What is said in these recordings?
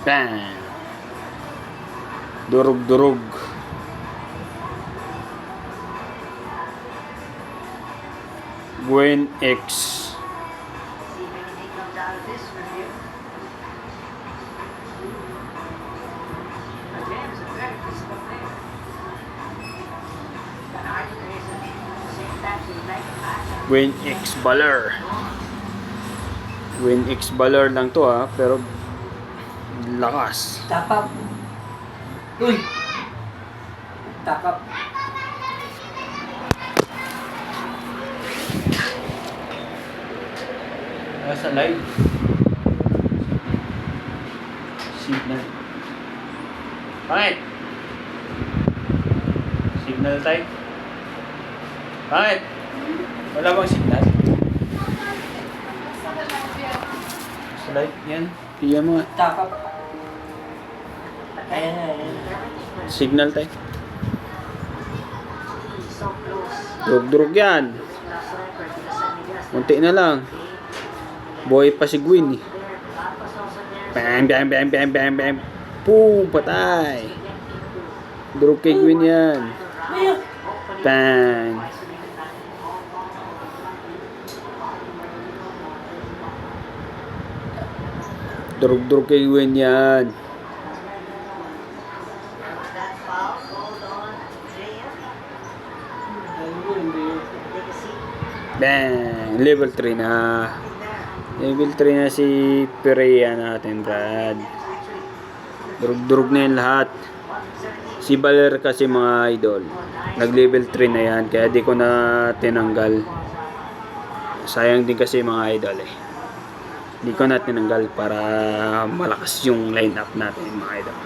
Bang! Durug-durug. Gwen X. Gwen X Baller. Gwen X Baller lang to pero lakas. Takap. Uy! Takap. Sa live. Signal. Bakit? Signal tayo? Bakit? Wala bang signal? Sa live yan. Piya mo nga. Takap. Ayan. Signal tayo. Durug-durug yan. Munti na lang. Boy pa si Gwen eh. Bam, bam, bam, bam, bam, bam. Boom, patay. Durug kay Gwen yan. Bang. Durug-durug kay Gwen yan. Bang! Level 3 na. Level 3 na si Perea natin, Brad. Durug-durug na yan lahat. Si Baler kasi mga idol. Nag-level 3 na yan. Kaya di ko na tinanggal. Sayang din kasi mga idol eh. Di ko na tinanggal para malakas yung lineup natin mga idol.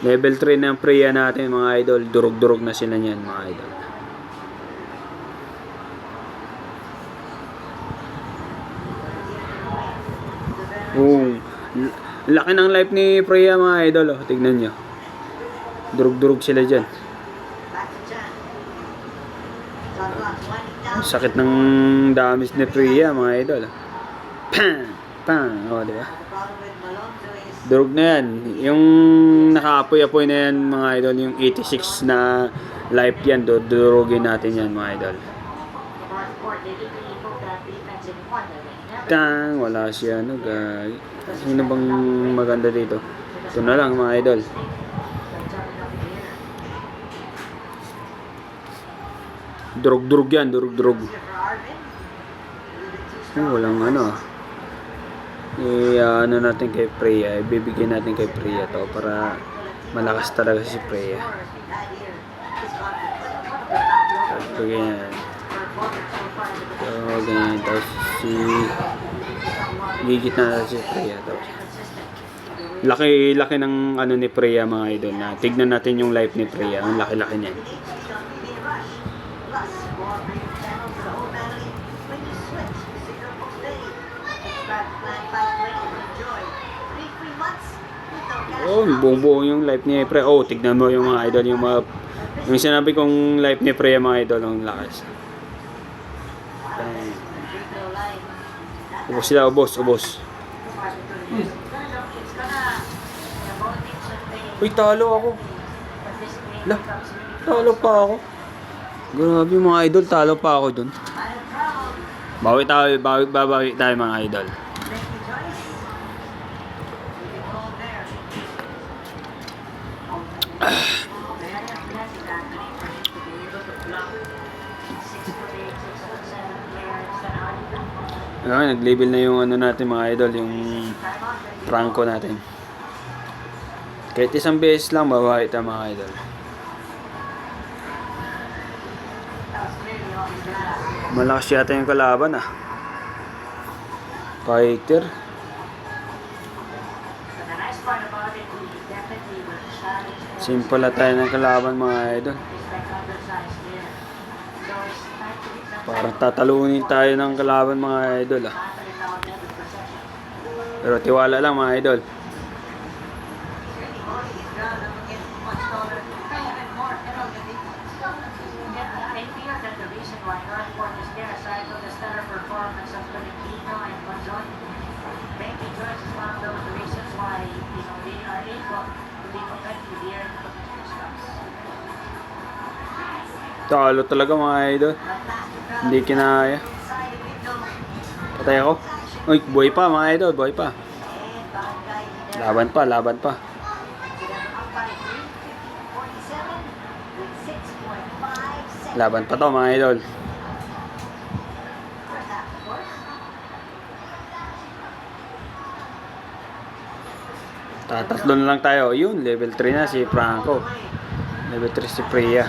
Level 3 na ang Freya natin mga idol. Durug-durug na sila niyan mga idol. Laki ng life ni Freya mga idol. Tignan nyo. Durug-durug sila dyan. Sakit ng damage ni Freya mga idol. Pang! Pang! O diba? Durug na yan. Yung nakaapoy-apoy na yan mga idol. Yung 86 na life yan. Durugin natin yan mga idol. Tang! Wala siya. No, guys. Sino bang maganda dito? Ito na lang mga idol. Durug-durug yan. Durug-durug. Walang ano. Ano natin kay Freya. Ibibigyan natin kay Freya to para malakas talaga si Freya. Ganyan. So, ganyan. Tapos gigit na si Freya to. Laki ng ano ni Freya mga idol na. Tignan natin yung life ni Freya. Ang laki-laki niyan. Oh, buong-buo yung life ni Freya. Oh, tignan mo yung mga idol, yung sinabi kong life ni Freya mga idol, ang lakas. Ubos sila, ubos. Uy, talo ako. Lah, talo pa ako. Grabe mga idol, talo pa ako dun. Bawi tayo mga idol. Nag-label na yung ano natin mga idol, yung Franco natin. Kahit isang beses lang babawi tayo mga idol. Malakas yata yung kalaban ah. Fighter. Simple na tayo ng kalaban mga idol. Parang tatalunin tayo ng kalaban mga idol ah. Pero tiwala lang mga idol. Talo talaga mga idol. Hindi kinaya. Patay ako. Uy, buhay pa mga idol, buhay pa. Laban pa, laban pa. Laban pa to mga idol. Tatatlo na lang tayo. Yun, level 3 na si Franco. Level 3 si Priya.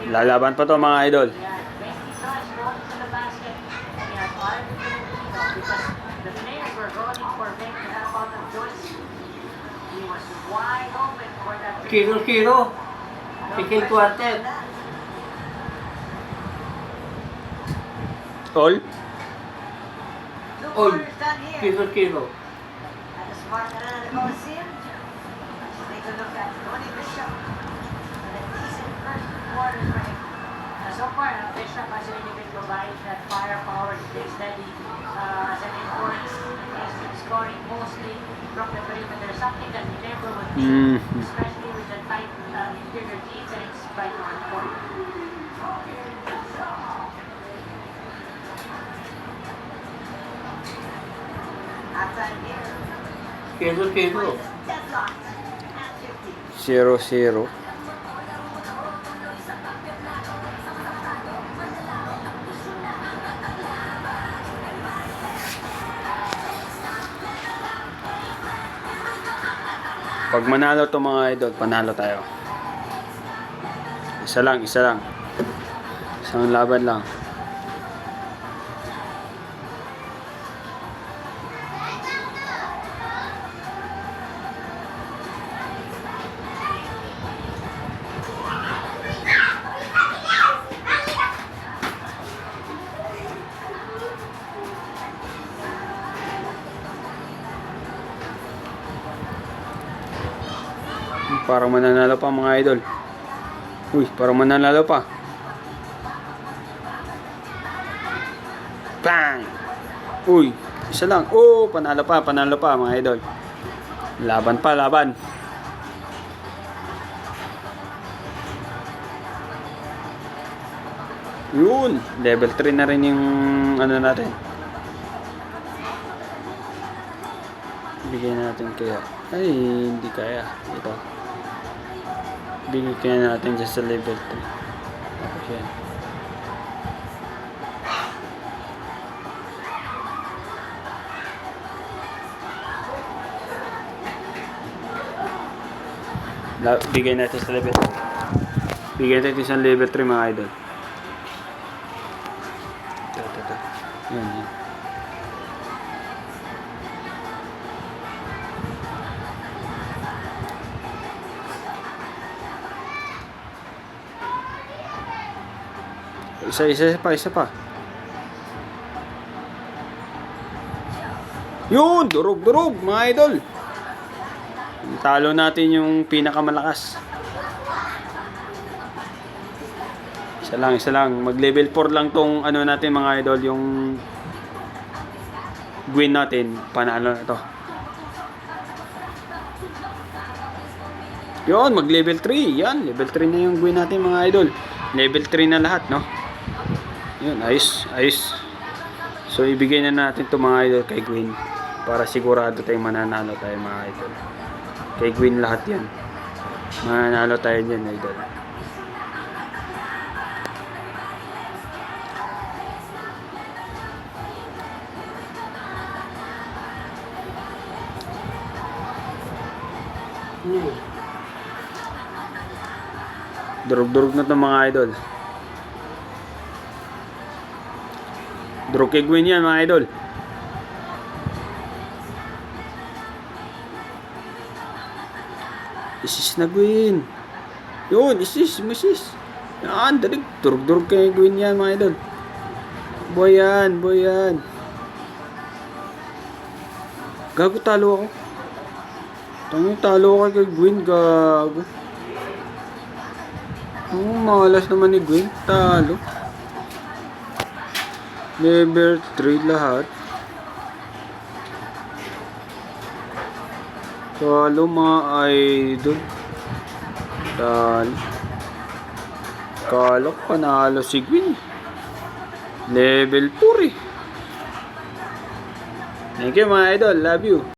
Lalaban pa to mga idol. Kilo. Pikil quartet. All? All. Kilo. So far, Bishop has really been providing that firepower to stay steady as an enforce. He's been scoring mostly from the perimeter, something that he never would do, especially with the tight interior defense by North Point. Kilo. 0-0. Pag manalo to mga idol, panalo tayo. Isa lang. Isang laban lang. Parang mananalo pa mga idol. Uy, parang mananalo pa. Bang! Uy, isa lang. Oh, panalo pa mga idol. Laban. Yun, level 3 na rin yung ano natin. Bigyan natin kaya. Ay, hindi kaya. Ito. Bigyan kaya natin dyan sa level 3. Tapos yan. Bigyan natin sa level 3. Bigyan natin sa level 3 mga idol. Ito. Yan. Isa pa. Yun, durog mga idol. Talo natin yung pinakamalakas. Isa lang. Mag-level 4 lang tong ano natin mga idol, yung Gwyn natin, panalo na to. Yun, mag-level 3. Yan, level 3 na yung Gwyn natin mga idol. Level 3 na lahat, no? Yun, ayos. So, ibigay na natin to mga idol kay Gwyn. Para sigurado tayong mananalo tayo mga idol. Kay Gwyn lahat yan. Mananalo tayo dyan, idol. Durug-durug na to mga idol. Durug kay Gwen yan mga idol. Isis na Gwen. Yun, isis. Yan, dalig. Durug-durug kay Gwen yan mga idol. Boy yan. Gago, talo ako. Talo ako kay Gwen, gago. Malas naman ni Gwen. Talo. Level 3 lahat. Talo mga idol. Talo. Kala ko panalo si Gwen. Level 4 eh. Thank you mga idol. Love you.